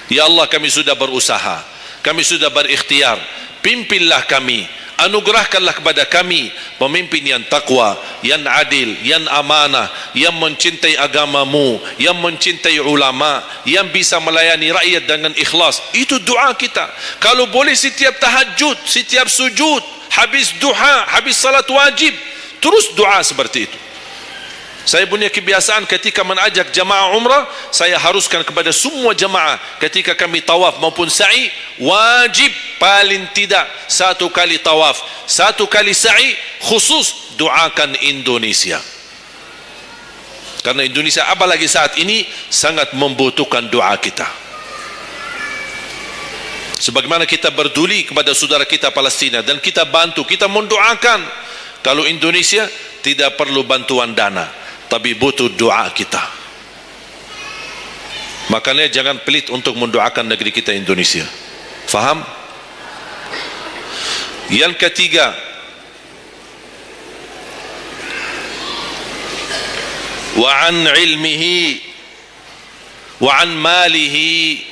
Ya Allah, kami sudah berusaha, kami sudah berikhtiar, pimpinlah kami, anugerahkanlah kepada kami pemimpin yang takwa, yang adil, yang amanah, yang mencintai agamamu, yang mencintai ulama, yang bisa melayani rakyat dengan ikhlas. Itu doa kita. Kalau boleh setiap tahajud, setiap sujud, habis duha, habis salat wajib, terus doa seperti itu. Saya punya kebiasaan ketika mengajak jamaah umrah, saya haruskan kepada semua jamaah ketika kami tawaf maupun sa'i, wajib paling tidak 1 kali tawaf, 1 kali sa'i, khusus doakan Indonesia. Karena Indonesia apalagi saat ini sangat membutuhkan doa kita. Sebagaimana kita berduli kepada saudara kita Palestina dan kita bantu, kita mendoakan. Kalau Indonesia tidak perlu bantuan dana, tapi butuh doa kita. Makanya jangan pelit untuk mendoakan negeri kita Indonesia. Faham? Yang ketiga, wa an ilmihi wa an malihi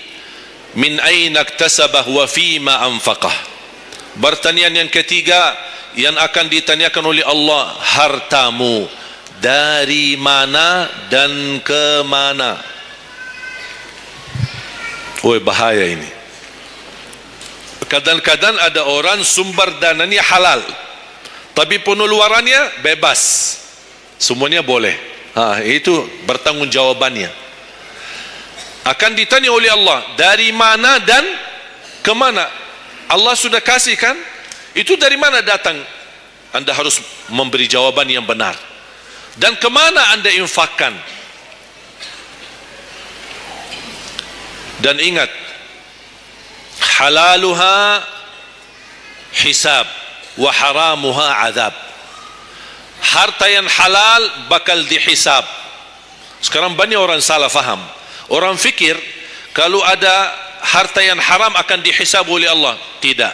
min aina iktasabah wa fima anfaqah. Pertanyaan yang ketiga yang akan ditanyakan oleh Allah, hartamu dari mana dan ke mana. Oh, bahaya ini. Kadang-kadang ada orang sumber dananya halal, Tapi pengeluarannya bebas, semuanya boleh. Itu bertanggungjawabnya. Akan ditanya oleh Allah, dari mana dan kemana. Allah sudah kasih kan, itu dari mana datang. Anda harus memberi jawaban yang benar. Dan kemana Anda infakkan. Dan ingat, halaluha hisab wa haramuha azab. Harta yang halal bakal dihisab. Sekarang banyak orang salah faham. Orang fikir kalau ada harta yang haram akan dihisab oleh Allah. Tidak.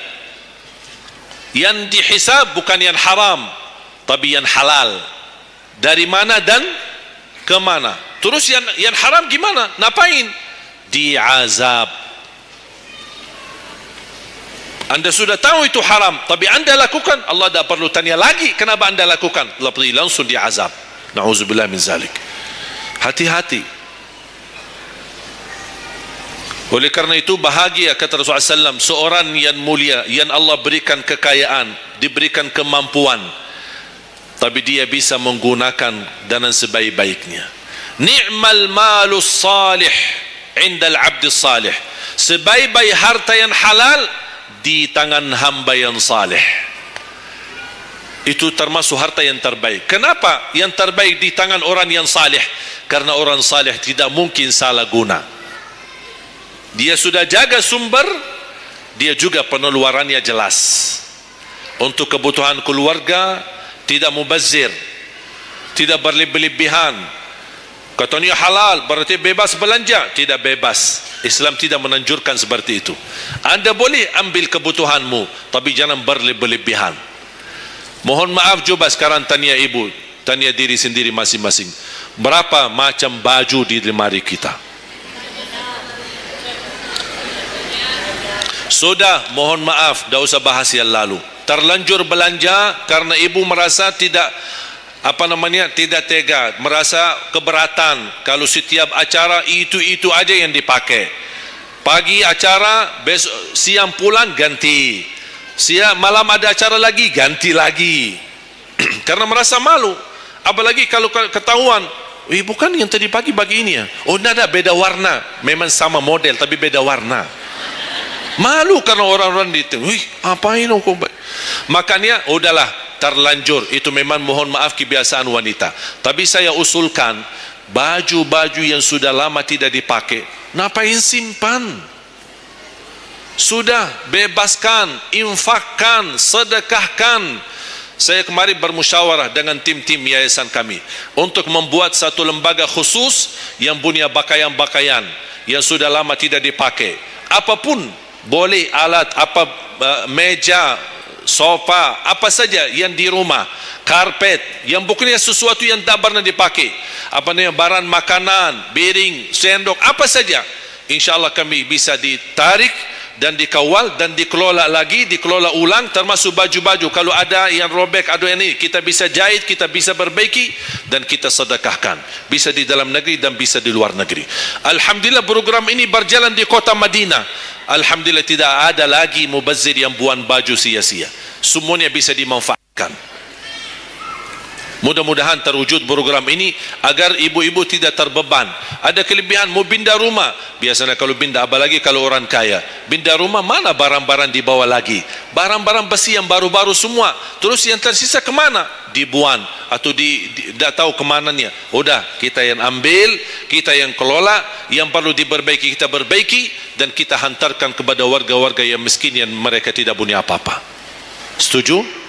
Yang dihisab bukan yang haram, tapi yang halal. Dari mana dan ke mana. Terus yang haram gimana? Ngapain? Diazab. Anda sudah tahu itu haram, tapi Anda lakukan, Allah tidak perlu tanya lagi kenapa Anda lakukan. Allah pergi langsung diazab. Na'udzubillah min zalik. Hati-hati. Oleh karena itu bahagia kata Rasulullah SAW, seorang yang mulia, yang Allah berikan kekayaan, diberikan kemampuan, tapi dia bisa menggunakan dengan sebaik-baiknya. Ni'mal malus salih indal abdi salih. Sebaik-baik harta yang halal di tangan hamba yang saleh. Itu termasuk harta yang terbaik. Kenapa yang terbaik di tangan orang yang saleh? Karena orang saleh tidak mungkin salah guna. Dia sudah jaga sumber, dia juga pengeluarannya jelas. Untuk kebutuhan keluarga, tidak mubazir, tidak berlebih-lebihan. Katanya halal berarti bebas belanja. Tidak bebas. Islam tidak menanjurkan seperti itu. Anda boleh ambil kebutuhanmu, tapi jangan berlebih-lebihan. Mohon maaf, coba sekarang tanya ibu, tanya diri sendiri masing-masing. Berapa macam baju di lemari kita? Sudah, mohon maaf, tidak usah bahas yang lalu. Terlanjur belanja karena ibu merasa tidak tidak tega, merasa keberatan kalau setiap acara itu aja yang dipakai. Pagi acara, besok siang pulang ganti, malam ada acara lagi ganti lagi. Karena merasa malu. Apalagi kalau ketahuan, bukan yang tadi pagi ini ya. Oh ada beda warna, memang sama model tapi beda warna. Malu karena orang-orang itu, apain kau? Makanya udahlah, terlanjur. Itu memang mohon maaf kebiasaan wanita. Tapi saya usulkan, baju-baju yang sudah lama tidak dipakai, ngapain simpan? Sudah, bebaskan, infakkan, sedekahkan. Saya kemarin bermusyawarah dengan tim-tim yayasan kami untuk membuat satu lembaga khusus yang punya pakaian-pakaian yang sudah lama tidak dipakai. Apapun boleh, alat apa, meja, sofa, apa saja yang di rumah, karpet, yang bukannya sesuatu yang tak pernah dipakai, barang makanan, piring, sendok, apa saja, insyaAllah kami bisa ditarik dan dikawal dan dikelola lagi, dikelola ulang, termasuk baju-baju. Kalau ada yang robek, ada yang ini, kita bisa jahit, kita bisa perbaiki dan kita sedekahkan. Bisa di dalam negeri dan bisa di luar negeri. Alhamdulillah program ini berjalan di kota Madinah. Alhamdulillah tidak ada lagi mubazir yang buang baju sia-sia. Semuanya bisa dimanfaatkan. Mudah-mudahan terwujud program ini agar ibu-ibu tidak terbeban. Ada kelebihan mau pindah rumah. Biasanya kalau pindah, apalagi kalau orang kaya, pindah rumah mana barang-barang dibawa lagi? Barang-barang besi yang baru-baru semua. Terus yang tersisa kemana? Dibuang atau tidak tahu kemananya. Udah, kita yang ambil, kita yang kelola. Yang perlu diperbaiki kita perbaiki dan kita hantarkan kepada warga-warga yang miskin yang mereka tidak punya apa-apa. Setuju?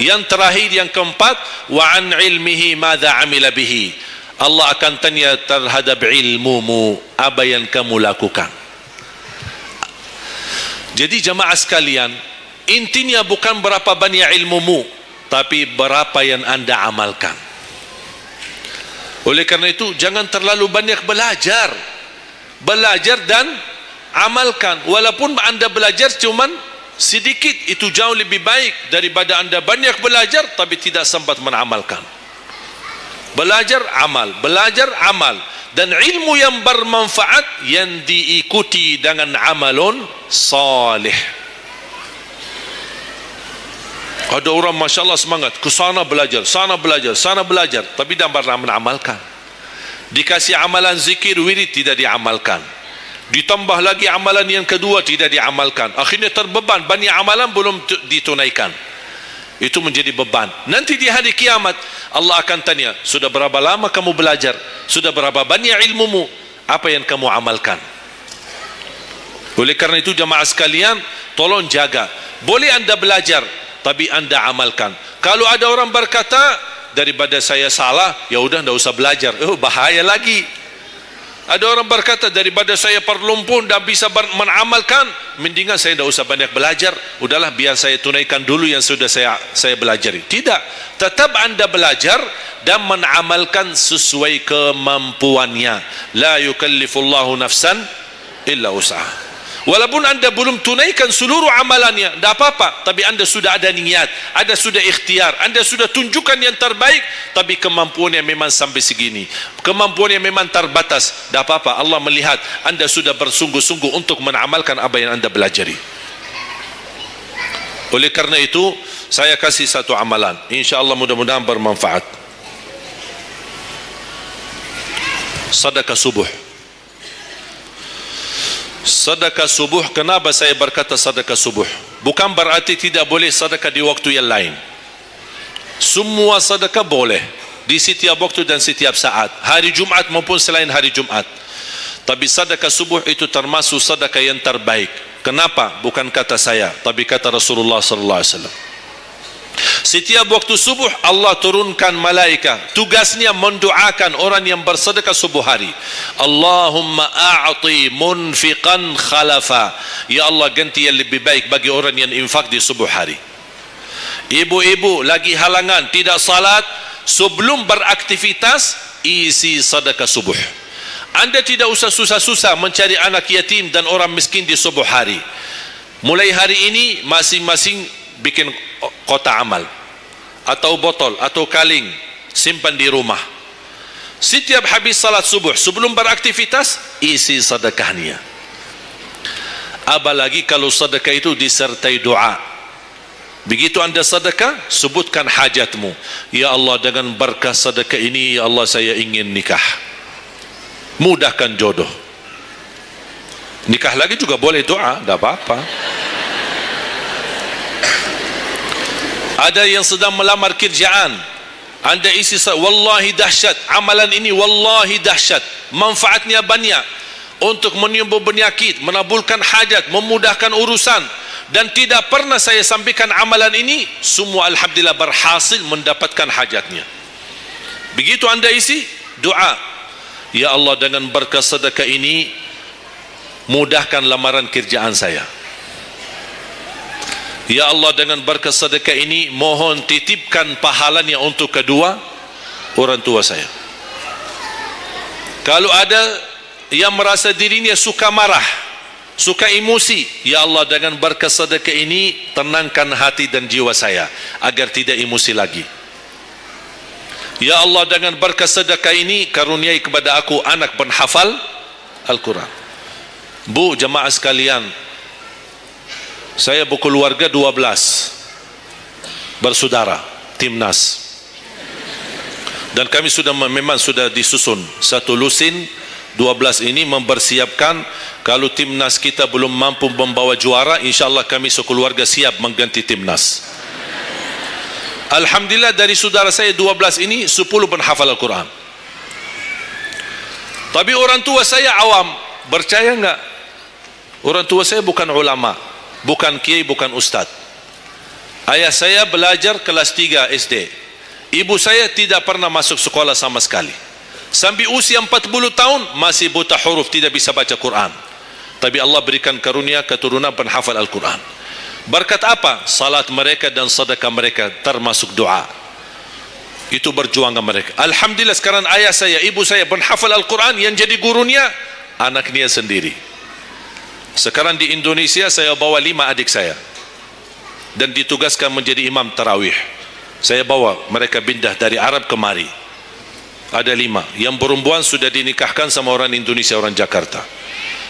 Yang terakhir, yang keempat, wa an ilmihi madza amila bihi. Allah akan tanya terhadap ilmumu, apa yang kamu lakukan. Jadi jamaah sekalian, intinya bukan berapa banyak ilmumu, tapi berapa yang Anda amalkan. Oleh karena itu jangan terlalu banyak belajar. Belajar dan amalkan. Walaupun Anda belajar cuman sedikit, itu jauh lebih baik daripada Anda banyak belajar tapi tidak sempat mengamalkan. Belajar, amal, belajar, amal. Dan ilmu yang bermanfaat yang diikuti dengan amalun salih. Ada orang Masya Allah semangat, ke sana belajar, sana belajar, sana belajar, tapi tidak pernah mengamalkan. Dikasih amalan zikir, wirid, tidak diamalkan. Ditambah lagi amalan yang kedua, tidak diamalkan. Akhirnya terbeban, banyak amalan belum ditunaikan. Itu menjadi beban. Nanti di hari kiamat Allah akan tanya, sudah berapa lama kamu belajar? Sudah berapa banyak ilmumu? Apa yang kamu amalkan? Oleh karena itu jamaah sekalian, tolong jaga. Boleh anda belajar, tapi anda amalkan. Kalau ada orang berkata, daripada saya salah, ya udah tidak usah belajar. Oh, bahaya lagi. Ada orang berkata, daripada saya perlumpun dan bisa mengamalkan, mendingan saya tidak usah banyak belajar. Udahlah, biar saya tunaikan dulu yang sudah saya belajari. Tidak, tetap anda belajar dan mengamalkan sesuai kemampuannya. La yukallifullahu nafsan illa usaha. Walaupun anda belum tunaikan seluruh amalannya, tidak apa-apa, tapi anda sudah ada niat, anda sudah ikhtiar, anda sudah tunjukkan yang terbaik, tapi kemampuannya memang sampai segini, kemampuannya memang terbatas, tidak apa-apa. Allah melihat anda sudah bersungguh-sungguh untuk mengamalkan apa yang anda belajari. Oleh karena itu saya kasih satu amalan, insya-Allah mudah-mudahan bermanfaat. Sedekah subuh. Sedekah subuh, kenapa saya berkata sedekah subuh? Bukan berarti tidak boleh sedekah di waktu yang lain. Semua sedekah boleh di setiap waktu dan setiap saat, hari Jumat maupun selain hari Jumat. Tapi sedekah subuh itu termasuk sedekah yang terbaik. Kenapa? Bukan kata saya, tapi kata Rasulullah sallallahu alaihi wasallam. Setiap waktu subuh Allah turunkan malaikat, tugasnya mendoakan orang yang bersedekah subuh hari. Allahumma a'ti munfiqan khalafa. Ya Allah, ganti yang lebih baik bagi orang yang infak di subuh hari. Ibu-ibu lagi halangan tidak salat, sebelum beraktivitas isi sedekah subuh. Anda tidak usah susah-susah mencari anak yatim dan orang miskin di subuh hari. Mulai hari ini masing-masing bikin kotak amal atau botol atau kaling, simpan di rumah. Setiap habis salat subuh sebelum beraktivitas isi sedekahnya. Apalagi kalau sedekah itu disertai doa. Begitu anda sedekah, sebutkan hajatmu. Ya Allah, dengan berkah sedekah ini, ya Allah, saya ingin nikah, mudahkan jodoh. Nikah lagi juga boleh doa, tidak apa-apa. Ada yang sedang melamar kerjaan, anda isi wallahi dahsyat, amalan ini wallahi dahsyat, manfaatnya banyak untuk menyembuh penyakit, menabulkan hajat, memudahkan urusan, dan tidak pernah saya sampaikan amalan ini, semua alhamdulillah berhasil mendapatkan hajatnya. Begitu anda isi doa, ya Allah, dengan berkah sedekah ini mudahkan lamaran kerjaan saya. Ya Allah, dengan berkat sedekah ini mohon titipkan pahalanya untuk kedua orang tua saya. Kalau ada yang merasa dirinya suka marah, suka emosi, ya Allah, dengan berkat sedekah ini tenangkan hati dan jiwa saya agar tidak emosi lagi. Ya Allah, dengan berkat sedekah ini karuniai kepada aku anak penghafal Al-Quran. Bu, jemaah sekalian, saya berkeluarga 12 bersaudara, timnas, dan kami memang sudah disusun satu lusin 12 ini mempersiapkan kalau timnas kita belum mampu membawa juara, insyaAllah kami sekeluarga siap mengganti timnas. Alhamdulillah, dari saudara saya 12 ini 10 penghafal Al-Quran. Tapi orang tua saya awam, percaya enggak? Orang tua saya bukan ulama, bukan kiai, bukan ustaz. Ayah saya belajar kelas 3 SD. Ibu saya tidak pernah masuk sekolah sama sekali. Sampai usia 40 tahun masih buta huruf, tidak bisa baca Quran. Tapi Allah berikan karunia keturunan penghafal Al-Quran. Berkat apa? Salat mereka dan sedekah mereka, termasuk doa. Itu berjuangan mereka. Alhamdulillah, sekarang ayah saya, ibu saya penghafal Al-Quran, yang jadi gurunya anaknya sendiri. Sekarang di Indonesia saya bawa 5 adik saya dan ditugaskan menjadi imam tarawih. Saya bawa mereka pindah dari Arab kemari. Ada 5. Yang perempuan sudah dinikahkan sama orang Indonesia, orang Jakarta.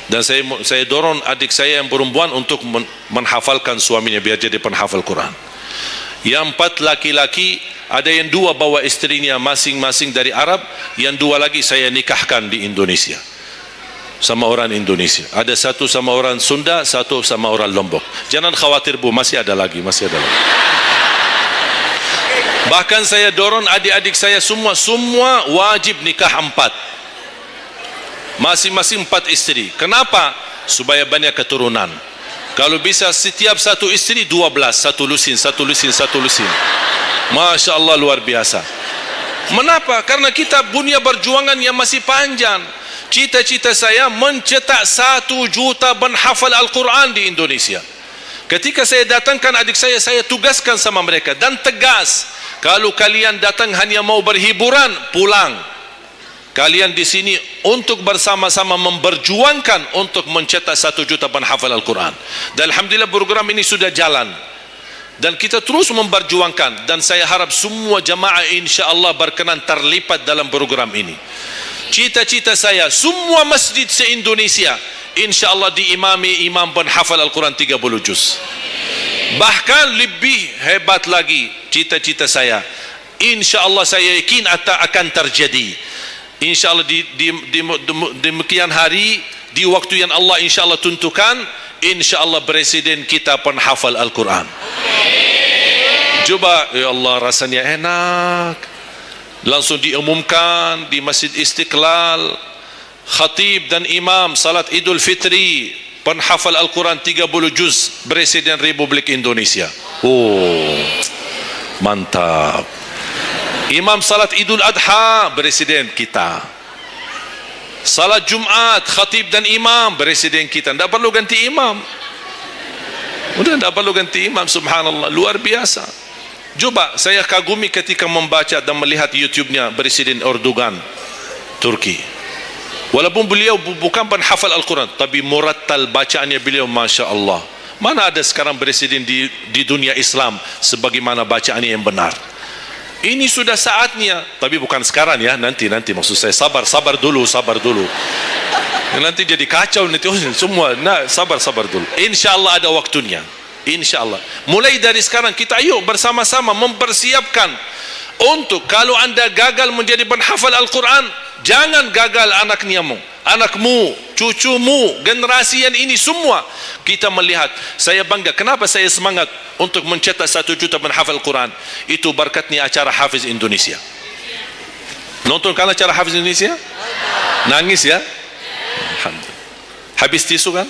Dan saya dorong adik saya yang perempuan untuk menghafalkan suaminya biar jadi penghafal Quran. Yang 4 laki-laki, ada yang 2 bawa istrinya masing-masing dari Arab, yang 2 lagi saya nikahkan di Indonesia sama orang Indonesia. Ada 1 sama orang Sunda, 1 sama orang Lombok. Jangan khawatir Bu, masih ada lagi. Bahkan saya dorong adik-adik saya semua wajib nikah 4. Masing-masing 4 istri. Kenapa? Supaya banyak keturunan. Kalau bisa setiap 1 istri 12, 1 lusin. Masya Allah, luar biasa. Mengapa? Karena kita punya perjuangan yang masih panjang. Cita-cita saya mencetak 1 juta penghafal Al-Quran di Indonesia. Ketika saya datangkan adik saya tugaskan sama mereka dan tegas, kalau kalian datang hanya mau berhiburan, pulang. Kalian di sini untuk bersama-sama memperjuangkan untuk mencetak 1 juta penghafal Al-Quran. Dan alhamdulillah program ini sudah jalan. Dan kita terus memperjuangkan. Dan saya harap semua jamaah insya-Allah berkenan terlibat dalam program ini. Cita-cita saya semua masjid se-Indonesia insya-Allah diimami imam penghafal Al-Quran 30 juz. Bahkan lebih hebat lagi cita-cita saya. Insya-Allah saya yakin akan terjadi. InsyaAllah di demikian hari, di waktu yang Allah insyaAllah tentukan, insyaAllah presiden kita penghafal Al-Quran. Coba, ya Allah, rasanya enak. Langsung diumumkan di Masjid Istiqlal, khatib dan imam salat Idul Fitri, penghafal Al-Quran 30 juz, Presiden Republik Indonesia. Oh, mantap. Imam salat Idul Adha, presiden kita. Salat Jumat, khatib dan imam, presiden kita. Tidak perlu ganti imam. Udah tidak perlu ganti imam, subhanallah, luar biasa. Coba saya kagumi ketika membaca dan melihat YouTube-nya Presiden Erdogan Turki. Walaupun beliau bukan penghafal Al-Quran, tapi murattal bacaannya beliau, masya Allah. Mana ada sekarang presiden di dunia Islam sebagaimana bacaannya yang benar. Ini sudah saatnya, tapi bukan sekarang ya, nanti maksud saya sabar dulu. Nanti jadi kacau nanti semua. Nah, sabar dulu. Insyaallah ada waktunya. Insyaallah. Mulai dari sekarang kita ayo bersama-sama mempersiapkan untuk kalau Anda gagal menjadi penghafal Al-Quran, jangan gagal anakmu, cucumu, generasi yang ini semua. Kita melihat, saya bangga. Kenapa saya semangat untuk mencetak 1 juta penghafal Al-Quran? Itu berkatnya acara Hafiz Indonesia. Nonton kan acara Hafiz Indonesia? Nangis ya? Alhamdulillah. Habis tisu kan?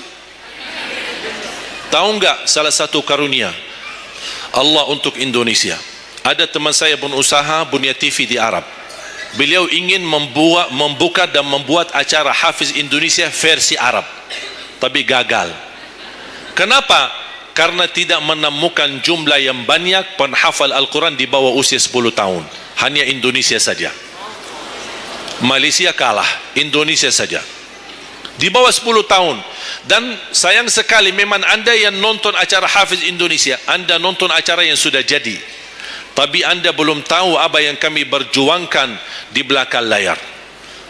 Tahu enggak salah satu karunia Allah untuk Indonesia? Ada teman saya berusaha punya TV di Arab. Beliau ingin membuka dan membuat acara Hafiz Indonesia versi Arab, tapi gagal. Kenapa? Karena tidak menemukan jumlah yang banyak penghafal Al-Quran di bawah usia 10 tahun. Hanya Indonesia saja. Malaysia kalah, Indonesia saja di bawah 10 tahun. Dan sayang sekali, memang Anda yang nonton acara Hafiz Indonesia, Anda nonton acara yang sudah jadi, tapi Anda belum tahu apa yang kami berjuangkan di belakang layar.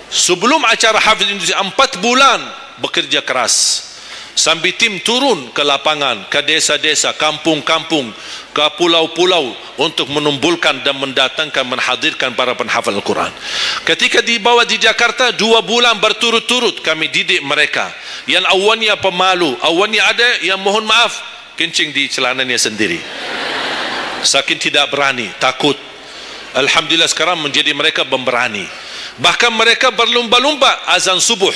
Sebelum acara Hafiz Indonesia 4 bulan bekerja keras, sambil tim turun ke lapangan, ke desa-desa, kampung-kampung, ke pulau-pulau untuk menumbulkan dan mendatangkan, menghadirkan para penghafal Al-Quran. Ketika dibawa di Jakarta 2 bulan berturut-turut kami didik mereka. Yang awalnya pemalu, awalnya ada yang mohon maaf kencing di celananya sendiri, saking tidak berani, takut. Alhamdulillah sekarang menjadi mereka pemberani. Bahkan mereka berlumba-lumba azan subuh.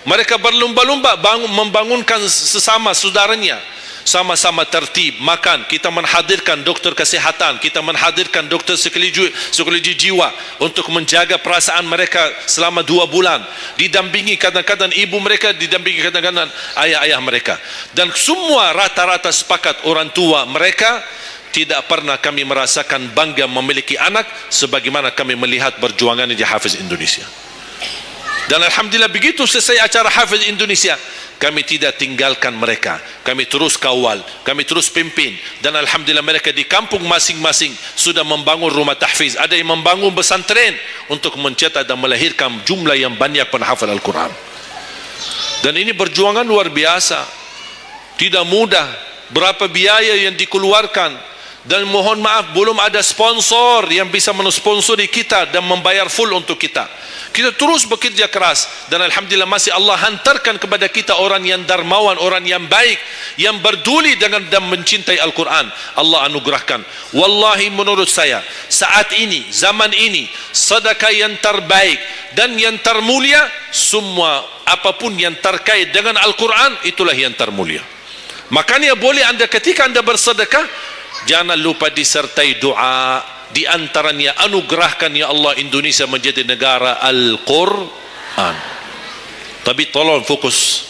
Mereka berlumba-lumba membangunkan sesama saudaranya. Sama-sama tertib makan. Kita menghadirkan dokter kesehatan, kita menghadirkan dokter psikologi jiwa untuk menjaga perasaan mereka selama 2 bulan. Didampingi kadang-kadang ibu mereka, didampingi kadang-kadang ayah-ayah mereka. Dan semua rata-rata sepakat orang tua mereka tidak pernah kami merasakan bangga memiliki anak sebagaimana kami melihat perjuangan di Hafiz Indonesia. Dan alhamdulillah begitu selesai acara Hafiz Indonesia, kami tidak tinggalkan mereka, kami terus kawal, kami terus pimpin. Dan alhamdulillah mereka di kampung masing-masing sudah membangun rumah tahfiz, ada yang membangun pesantren untuk mencetak dan melahirkan jumlah yang banyak penghafal Al-Quran. Dan ini perjuangan luar biasa, tidak mudah. Berapa biaya yang dikeluarkan, Dan mohon maaf, belum ada sponsor yang bisa mensponsori kita dan membayar full untuk kita. Kita terus bekerja keras, dan alhamdulillah masih Allah hantarkan kepada kita orang yang dermawan, orang yang baik, yang berduli dengan dan mencintai Al-Quran. Allah anugerahkan. Wallahi menurut saya, saat ini, zaman ini, sedekah yang terbaik dan yang termulia, semua apapun yang terkait dengan Al-Quran, itulah yang termulia. Makanya boleh anda ketika anda bersedekah, jangan lupa disertai doa. Di antaranya, anugerahkan ya Allah Indonesia menjadi negara Al-Quran. Tapi tolong fokus.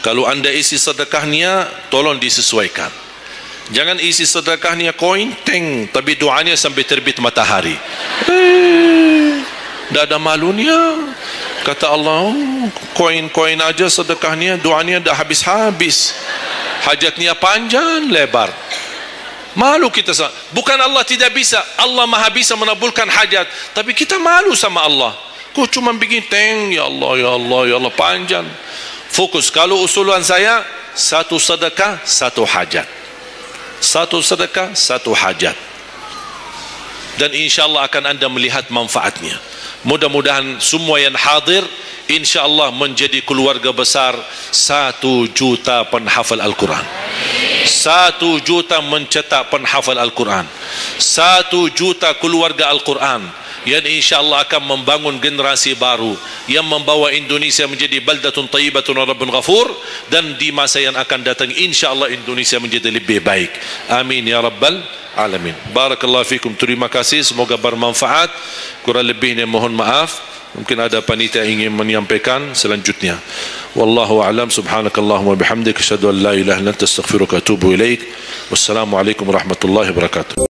Kalau anda isi sedekahnya, tolong disesuaikan. Jangan isi sedekahnya koin, teng, tapi doanya sampai terbit matahari. Tidak ada malunya. Kata Allah, koin-koin aja sedekahnya, doanya dah habis-habis. Hajatnya panjang, lebar. Malu kita. Bukan Allah tidak bisa, Allah maha bisa menabulkan hajat, tapi kita malu sama Allah. Kok cuma bikin teng, ya Allah, ya Allah, ya Allah, panjang. Fokus. Kalau usulan saya, satu sedekah, satu hajat. Satu sedekah, satu hajat. Dan insyaAllah akan anda melihat manfaatnya. Mudah-mudahan semua yang hadir insyaAllah menjadi keluarga besar 1 juta penghafal Al-Quran. 1 juta mencetak penghafal Al-Quran. 1 juta keluarga Al-Quran yang insyaAllah akan membangun generasi baru yang membawa Indonesia menjadi baldatun tayyibatun wa rabbun ghafur, dan di masa yang akan datang insyaAllah Indonesia menjadi lebih baik. Amin ya rabbal alamin. Barakallahu fikum. Terima kasih, semoga bermanfaat. Kurang lebihnya mohon maaf. Mungkin ada panitia ingin menyampaikan selanjutnya. Wallahu a'lam. Subhanakallahumma bihamdika asyhadu an la ilaha illa anta astaghfiruka wa atubu ilaik. Wassalamualaikum warahmatullahi wabarakatuh.